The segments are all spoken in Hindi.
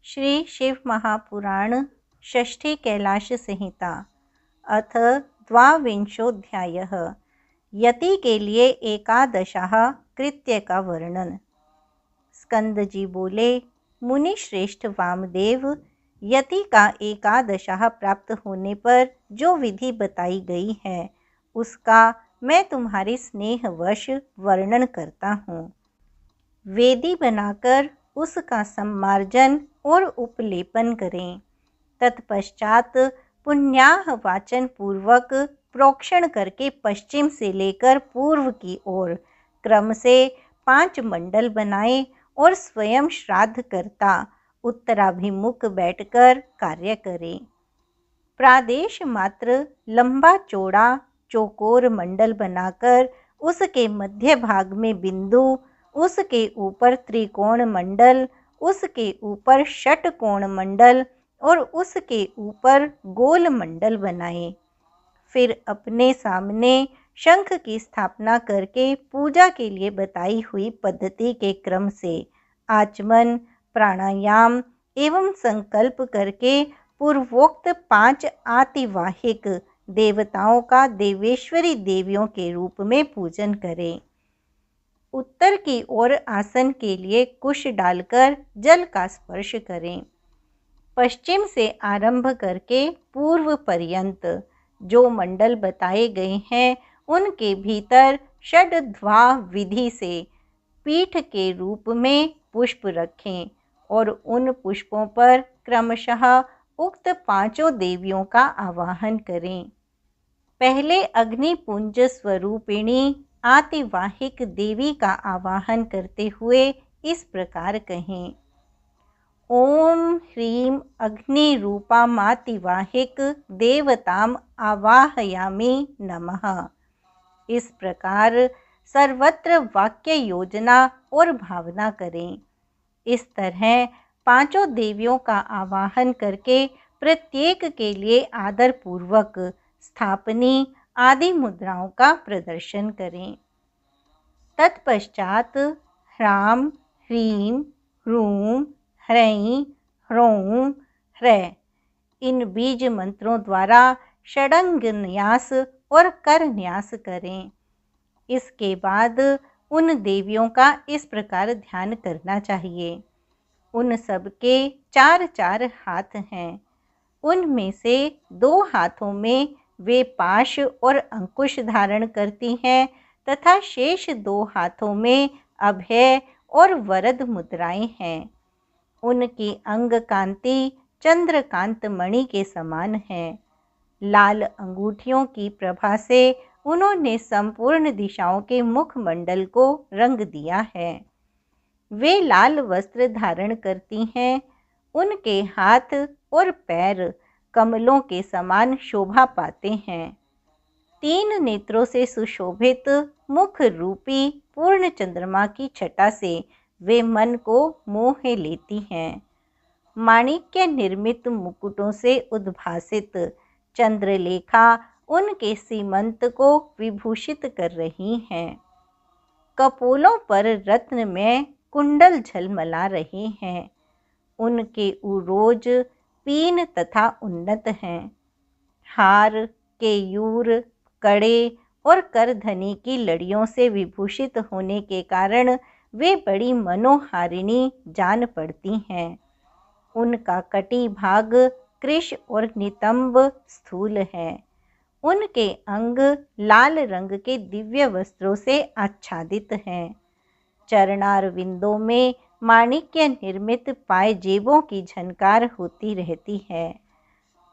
श्री शिव महापुराण षष्ठी कैलाश संहिता अथ द्वाविंशोऽध्यायः। यति के लिए एकादशः कृत्य का वर्णन। स्कंद जी बोले, मुनि श्रेष्ठ वामदेव, यति का एकादशः प्राप्त होने पर जो विधि बताई गई है उसका मैं तुम्हारे स्नेहवश वर्णन करता हूँ। वेदी बनाकर उसका सम्मार्जन और उपलेपन करें। तत्पश्चात पुण्याह वाचन पूर्वक प्रोक्षण करके पश्चिम से लेकर पूर्व की ओर क्रम से 5 मंडल बनाएं और स्वयं श्राद्ध करता उत्तराभिमुख बैठकर कार्य करें। प्रादेश मात्र लंबा चौड़ा चौकोर मंडल बनाकर उसके मध्य भाग में बिंदु, उसके ऊपर त्रिकोण मंडल, उसके ऊपर षटकोण मंडल और उसके ऊपर गोल मंडल बनाएं। फिर अपने सामने शंख की स्थापना करके पूजा के लिए बताई हुई पद्धति के क्रम से आचमन, प्राणायाम एवं संकल्प करके पूर्वोक्त 5 आतिवाहिक देवताओं का देवेश्वरी देवियों के रूप में पूजन करें। उत्तर की ओर आसन के लिए कुश डालकर जल का स्पर्श करें। पश्चिम से आरंभ करके पूर्व पर्यंत जो मंडल बताए गए हैं उनके भीतर षड्ध्वा विधि से पीठ के रूप में पुष्प रखें और उन पुष्पों पर क्रमशः उक्त 5 देवियों का आवाहन करें। पहले अग्निपुंज स्वरूपिणी आतिवाहिक देवी का आवाहन करते हुए इस प्रकार कहें, ओम ह्रीं अग्नि रूपा मातिवाहिक देवताम आवाहयामि नमः। इस प्रकार सर्वत्र वाक्य योजना और भावना करें। इस तरह 5 देवियों का आवाहन करके प्रत्येक के लिए आदर पूर्वक स्थापनी आदि मुद्राओं का प्रदर्शन करें। तत्पश्चात ह्रां ह्रीं ह्रूं ह्रैं ह्रौं ह्रैं इन बीज मंत्रों द्वारा षडंग न्यास और कर न्यास करें। इसके बाद उन देवियों का इस प्रकार ध्यान करना चाहिए। उन सबके 4-4 हाथ हैं। उनमें से 2 हाथों में वे पाश और अंकुश धारण करती हैं तथा शेष 2 हाथों में अभय और वरद मुद्राएं हैं। उनकी अंग कांति चंद्रकांत मणि के समान है। लाल अंगूठियों की प्रभा से उन्होंने संपूर्ण दिशाओं के मुखमंडल को रंग दिया है। वे लाल वस्त्र धारण करती हैं। उनके हाथ और पैर कमलों के समान शोभा पाते हैं। 3 नेत्रों से सुशोभित मुख रूपी पूर्ण चंद्रमा की छटा से वे मन को मोह लेती हैं। माणिक्य निर्मित मुकुटों से उद्भासित चंद्रलेखा उनके सीमंत को विभूषित कर रही हैं। कपोलों पर रत्न में कुंडल झलमला रहे हैं। उनके उरोज पीन तथा उन्नत हैं। हार, केयूर, कड़े और करधनी की लड़ियों से विभूषित होने के कारण वे बड़ी मनोहारिणी जान पड़ती हैं। उनका कटी भाग कृश और नितंब स्थूल है। उनके अंग लाल रंग के दिव्य वस्त्रों से आच्छादित हैं। चरणारविंदों में माणिक्य निर्मित पायजेबों की झनकार होती रहती है।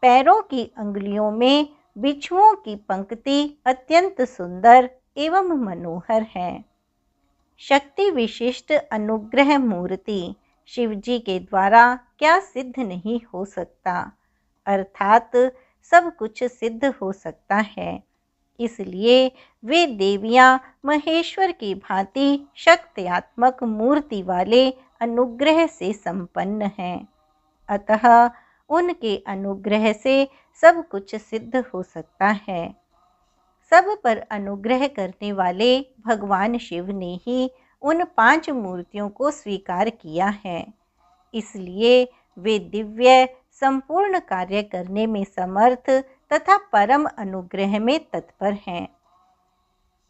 पैरों की अंगुलियों में बिच्छुओं की पंक्ति अत्यंत सुंदर एवं मनोहर है। शक्ति विशिष्ट अनुग्रह मूर्ति शिवजी के द्वारा क्या सिद्ध नहीं हो सकता, अर्थात सब कुछ सिद्ध हो सकता है। इसलिए वे देवियां महेश्वर की भांति शक्त्यात्मक मूर्ति वाले अनुग्रह से संपन्न हैं। अतः उनके अनुग्रह से सब कुछ सिद्ध हो सकता है। सब पर अनुग्रह करने वाले भगवान शिव ने ही उन 5 मूर्तियों को स्वीकार किया है। इसलिए वे दिव्य संपूर्ण कार्य करने में समर्थ तथा परम अनुग्रह में तत्पर हैं।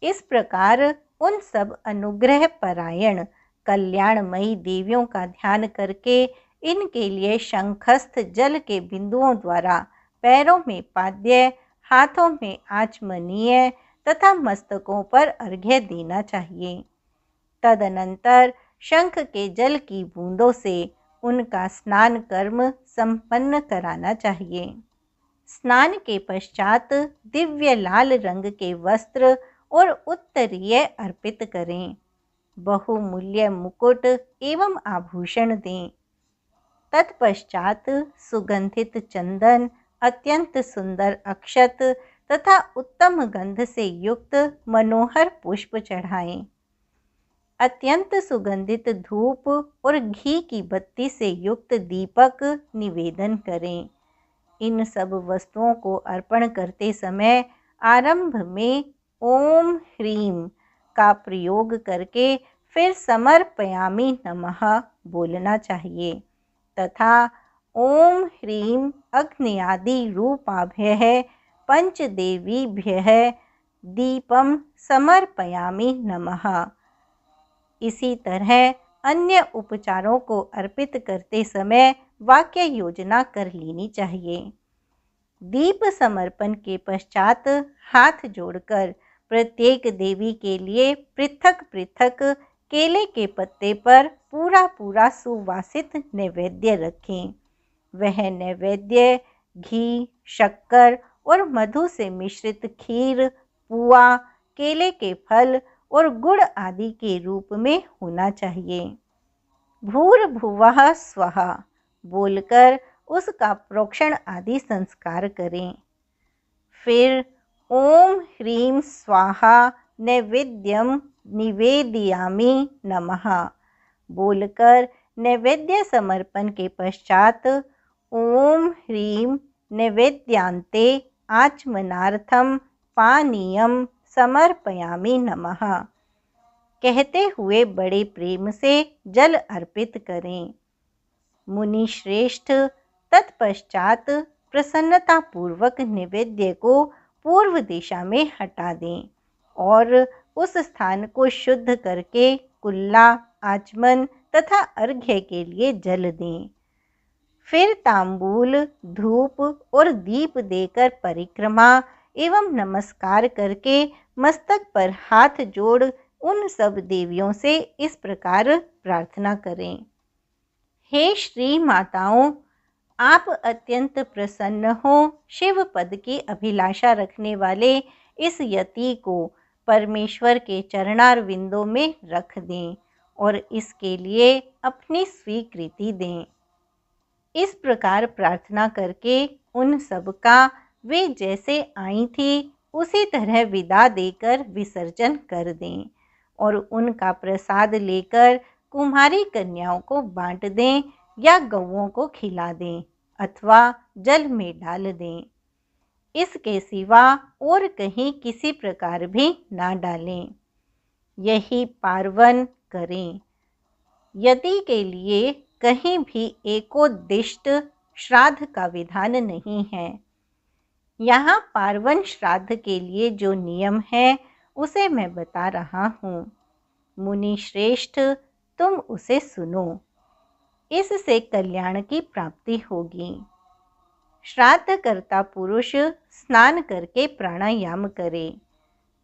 इस प्रकार उन सब अनुग्रह परायण कल्याणमयी देवियों का ध्यान करके इनके लिए शंखस्थ जल के बिंदुओं द्वारा पैरों में पाद्य, हाथों में आचमनीय तथा मस्तकों पर अर्घ्य देना चाहिए। तदनंतर शंख के जल की बूंदों से उनका स्नान कर्म संपन्न कराना चाहिए। स्नान के पश्चात दिव्य लाल रंग के वस्त्र और उत्तरीय अर्पित करें। बहुमूल्य मुकुट एवं आभूषण दें। तत्पश्चात सुगंधित चंदन, अत्यंत सुंदर अक्षत तथा उत्तम गंध से युक्त मनोहर पुष्प चढ़ाएं। अत्यंत सुगंधित धूप और घी की बत्ती से युक्त दीपक निवेदन करें। इन सब वस्तुओं को अर्पण करते समय आरंभ में ओम ह्रीम का प्रयोग करके फिर समर्पयामि नमः बोलना चाहिए तथा ओम ह्रीम अग्न्यादि रूपाभ्यः पंचदेवीभ्यः दीपम समर्पयामि नमः। इसी तरह अन्य उपचारों को अर्पित करते समय वाक्य योजना कर लेनी चाहिए। दीप समर्पण के पश्चात हाथ जोड़कर प्रत्येक देवी के लिए पृथक पृथक केले के पत्ते पर पूरा पूरा सुवासित नैवेद्य रखें। वह नैवेद्य घी, शक्कर और मधु से मिश्रित खीर, पुआ, केले के फल और गुड़ आदि के रूप में होना चाहिए। भूर्भुवः स्वः बोलकर उसका प्रोक्षण आदि संस्कार करें। फिर ओम ह्रीम स्वाहा नैवेद्यम निवेदयामि नमः बोलकर नैवेद्य समर्पण के पश्चात ओम ह्रीम नैवेद्यांते आचमनार्थम पानीयम समर्पयामि नमः कहते हुए बड़े प्रेम से जल अर्पित करें। मुनि श्रेष्ठ तत्पश्चात प्रसन्नता पूर्वक नैवेद्य को पूर्व दिशा में हटा दें और उस स्थान को शुद्ध करके कुल्ला, आचमन तथा अर्घ्य के लिए जल दें। फिर तांबूल, धूप और दीप देकर परिक्रमा एवं नमस्कार करके मस्तक पर हाथ जोड़ उन सब देवियों से इस प्रकार प्रार्थना करें। हे श्री माताओं, आप अत्यंत प्रसन्न हो शिव पद की अभिलाषा रखने वाले इस यति को परमेश्वर के चरणारविंदों में रख दें और इसके लिए अपनी स्वीकृति दें। इस प्रकार प्रार्थना करके उन सब का वे जैसे आई थी उसी तरह विदा देकर विसर्जन कर दें और उनका प्रसाद लेकर कुम्हारी कन्याओं को बांट दें या गौओं को खिला दें अथवा जल में डाल दें। इसके सिवा और कहीं किसी प्रकार भी ना डालें। यही पार्वन करें। यदि के लिए कहीं भी एकोद्दिष्ट श्राद्ध का विधान नहीं है। यहाँ पार्वन श्राद्ध के लिए जो नियम है उसे मैं बता रहा हूँ। मुनि श्रेष्ठ, तुम उसे सुनो। इससे कल्याण की प्राप्ति होगी। श्राद्धकर्ता पुरुष स्नान करके प्राणायाम करे,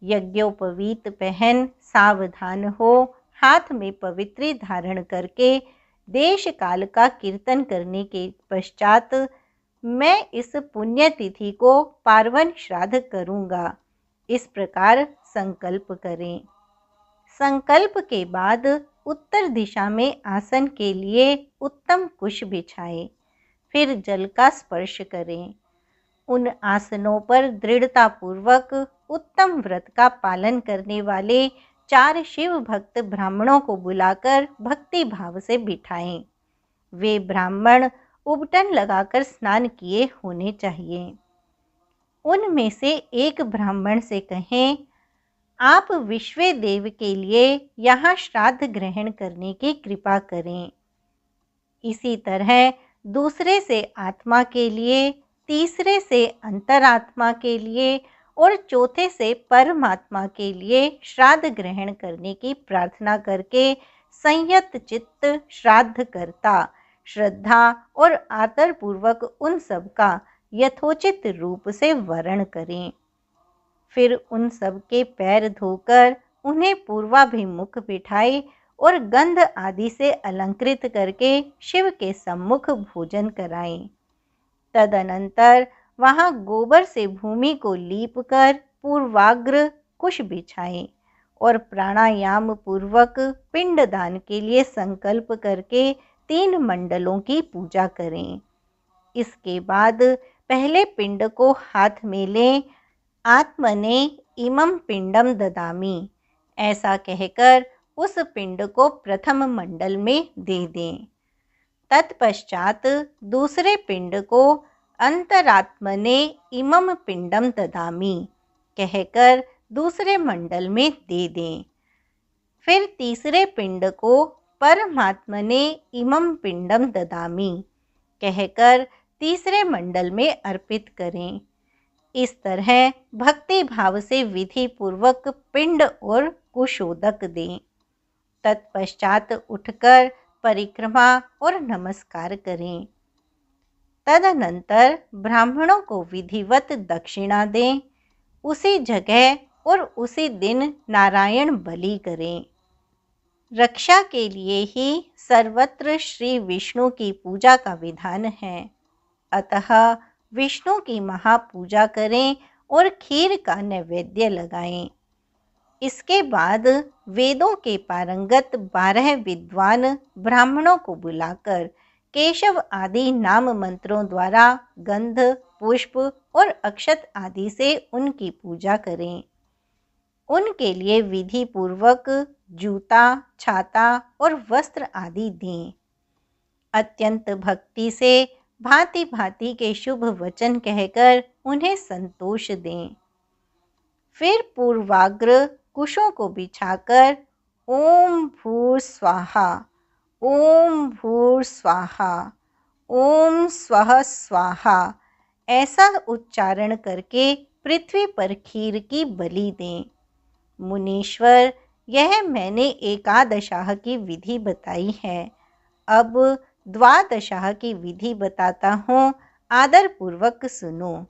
यज्ञोपवीत पहन सावधान हो, हाथ में पवित्री धारण करके देश काल का कीर्तन करने के पश्चात मैं इस पुण्यतिथि को पार्वन श्राद्ध करूँगा, इस प्रकार संकल्प करें। संकल्प के बाद उत्तर दिशा में आसन के लिए उत्तम कुश बिछाएं, फिर जल का स्पर्श करें। उन आसनों पर दृढ़तापूर्वक उत्तम व्रत का पालन करने वाले 4 शिव भक्त ब्राह्मणों को बुलाकर भक्ति भाव से बिठाएं। वे ब्राह्मण उबटन लगाकर स्नान किए होने चाहिए। उनमें से एक ब्राह्मण से कहें, आप विश्वदेव के लिए यहाँ श्राद्ध ग्रहण करने की कृपा करें। इसी तरह दूसरे से आत्मा के लिए, तीसरे से अंतरात्मा के लिए और चौथे से परमात्मा के लिए श्राद्ध ग्रहण करने की प्रार्थना करके संयत चित्त श्राद्ध करता श्रद्धा और आदर पूर्वक उन सब का यथोचित रूप से वरण करें। फिर उन सब के पैर धोकर उन्हें पूर्वाभिमुख बिठाए और गंध आदि से अलंकृत करके शिव के सम्मुख भोजन कराएं। तदनंतर वहां गोबर से भूमि को लीप कर पूर्वाग्र कुश बिछाएं और प्राणायाम पूर्वक पिंडदान के लिए संकल्प करके 3 मंडलों की पूजा करें। इसके बाद पहले पिंड को हाथ में लें। आत्मने इमं पिंडम ददामि ऐसा कहकर उस पिंड को प्रथम मंडल में दे दें। तत्पश्चात दूसरे पिंड को अंतरात्मने इमं पिंडम ददामि कहकर दूसरे मंडल में दे दें। फिर तीसरे पिंड को परमात्मने इमं पिंडम ददामि कहकर तीसरे मंडल में अर्पित करें। इस तरह भक्ति भाव से विधि पूर्वक पिंड और कुशोदक दें। तत्पश्चात उठकर परिक्रमा और नमस्कार करें। तदनंतर ब्राह्मणों को विधिवत दक्षिणा दें। उसी जगह और उसी दिन नारायण बलि करें। रक्षा के लिए ही सर्वत्र श्री विष्णु की पूजा का विधान है। अतः विष्णु की महापूजा करें और खीर का नैवेद्य लगाएं। इसके बाद वेदों के पारंगत 12 विद्वान ब्राह्मणों को बुलाकर केशव आदि नाम मंत्रों द्वारा गंध, पुष्प और अक्षत आदि से उनकी पूजा करें। उनके लिए विधि पूर्वक जूता, छाता और वस्त्र आदि दें। अत्यंत भक्ति से भांति भांति के शुभ वचन कहकर उन्हें संतोष दें। फिर पूर्वाग्र कुशों को बिछाकर ओम भूर स्वाहा, ओम भूर स्वाहा, ओम स्वः स्वाहा ऐसा उच्चारण करके पृथ्वी पर खीर की बलि दें। मुनीश्वर, यह मैंने एकादशाह की विधि बताई है। अब द्वादशाह की विधि बताता हूँ, आदर पूर्वक सुनो।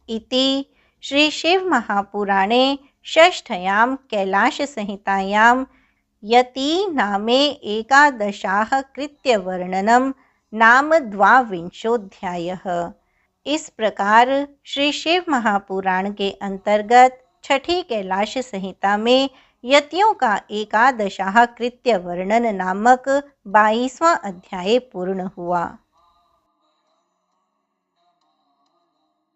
इति श्री शिव महापुराणे षष्ठयां कैलाश संहितायां यति नामे एकादशाह कृत्य वर्णनम नाम 22वाध्यायः। इस प्रकार श्री शिव महापुराण के अंतर्गत छठी कैलाश संहिता में यतियों का एकादशाह कृत्य वर्णन नामक 22वां अध्याय पूर्ण हुआ।